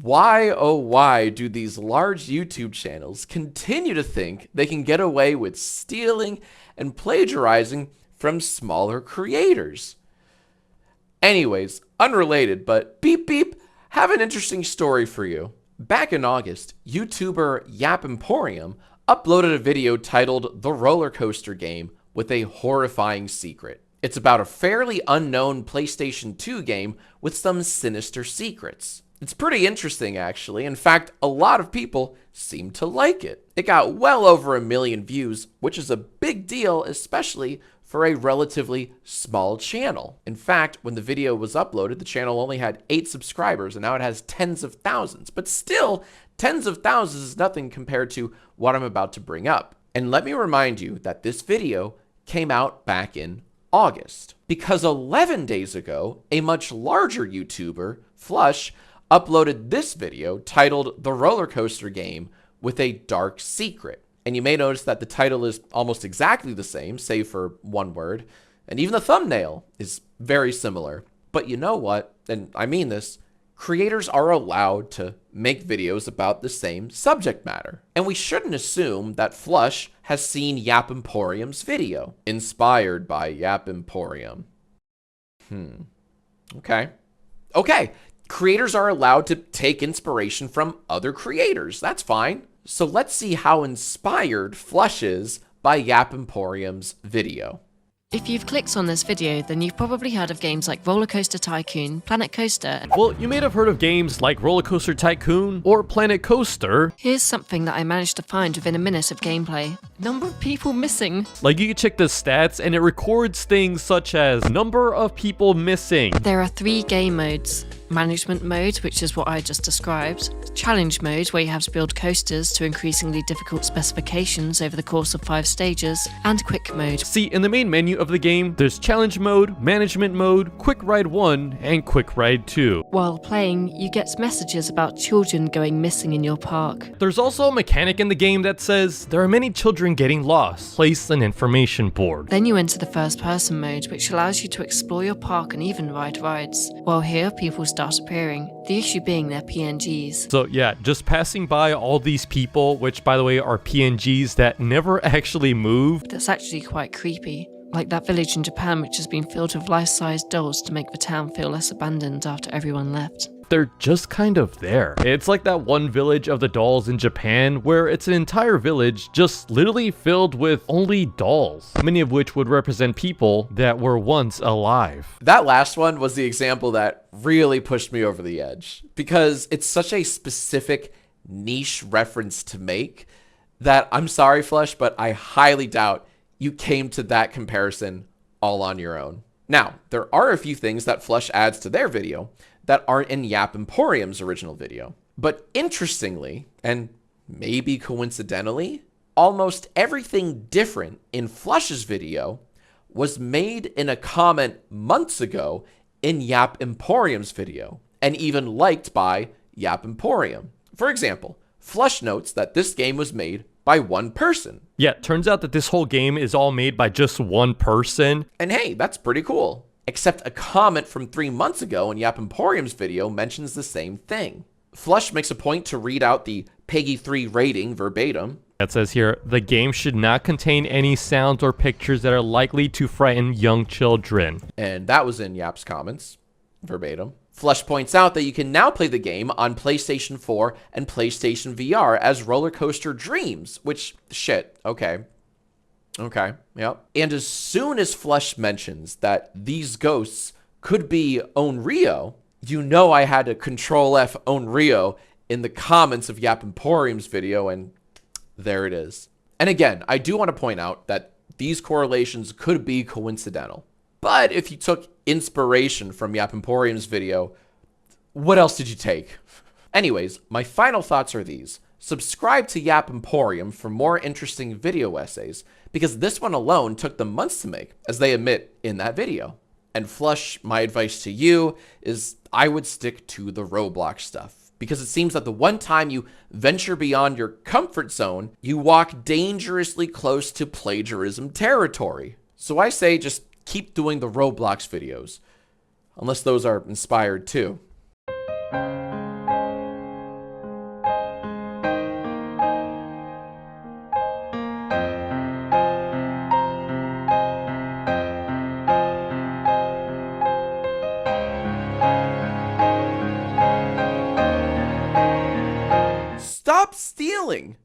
Why, oh why, do these large YouTube channels continue to think they can get away with stealing and plagiarizing from smaller creators? Anyways, unrelated, but beep beep, have an interesting story for you. Back in August, YouTuber Yap Emporium uploaded a video titled The Roller Coaster Game with a horrifying secret. It's about a fairly unknown PlayStation 2 game with some sinister secrets. It's pretty interesting, actually. In fact, a lot of people seem to like it. It got well over 1 million views, which is a big deal, especially for a relatively small channel. In fact, when the video was uploaded, the channel only had 8 subscribers, and now it has tens of thousands. But still, tens of thousands is nothing compared to what I'm about to bring up. And let me remind you that this video came out back in August, because 11 days ago, a much larger YouTuber, Flush, uploaded this video titled The Roller Coaster Game with a dark secret. And you may notice that the title is almost exactly the same, save for one word, and even the thumbnail is very similar. But you know what, and I mean this, creators are allowed to make videos about the same subject matter. And we shouldn't assume that Flush has seen Yap Emporium's video, inspired by Yap Emporium. Okay. Creators are allowed to take inspiration from other creators. That's fine. So let's see how inspired Flush is by Yap Emporium's video. If you've clicked on this video, then you've probably heard of games like Roller Coaster Tycoon, Planet Coaster. Well, you may have heard of games like Roller Coaster Tycoon or Planet Coaster. Here's something that I managed to find within a minute of gameplay. Number of people missing. Like, you can check the stats and it records things such as number of people missing. There are 3 game modes. Management mode, which is what I just described. Challenge mode, where you have to build coasters to increasingly difficult specifications over the course of 5 stages. And quick mode. See, in the main menu of the game, there's challenge mode, management mode, quick ride 1, and quick ride 2. While playing, you get messages about children going missing in your park. There's also a mechanic in the game that says there are many children getting lost. Place an information board. Then you enter the first person mode, which allows you to explore your park and even ride rides. While here, people start appearing, the issue being their PNGs. So yeah, just passing by all these people, which by the way are PNGs that never actually moved. That's actually quite creepy. Like that village in Japan which has been filled with life-sized dolls to make the town feel less abandoned after everyone left. They're just kind of there. It's like that one village of the dolls in Japan where it's an entire village just literally filled with only dolls, many of which would represent people that were once alive. That last one was the example that really pushed me over the edge, because it's such a specific niche reference to make that I'm sorry, Flush, but I highly doubt you came to that comparison all on your own. Now, there are a few things that Flush adds to their video that aren't in Yap Emporium's original video. But interestingly, and maybe coincidentally, almost everything different in Flush's video was made in a comment months ago in Yap Emporium's video, and even liked by Yap Emporium. For example, Flush notes that this game was made by one person. Yeah, turns out that this whole game is all made by just one person. And hey, that's pretty cool. Except a comment from 3 months ago in Yap Emporium's video mentions the same thing. Flush makes a point to read out the PEGI 3 rating verbatim. It says here, the game should not contain any sounds or pictures that are likely to frighten young children. And that was in Yap's comments, verbatim. Flush points out that you can now play the game on PlayStation 4 and PlayStation VR as Roller Coaster Dreams, which, shit, okay. Okay, yep. And as soon as Flush mentions that these ghosts could be Onryo, you know I had to Control F Onryo in the comments of Yap Emporium's video, and there it is. And again, I do want to point out that these correlations could be coincidental. But if you took inspiration from Yap Emporium's video, what else did you take? Anyways, my final thoughts are these. Subscribe to Yap Emporium for more interesting video essays, because this one alone took them months to make, as they admit in that video. And Flush, my advice to you is I would stick to the Roblox stuff, because it seems that the one time you venture beyond your comfort zone, you walk dangerously close to plagiarism territory. So I say just keep doing the Roblox videos, unless those are inspired too. stealing.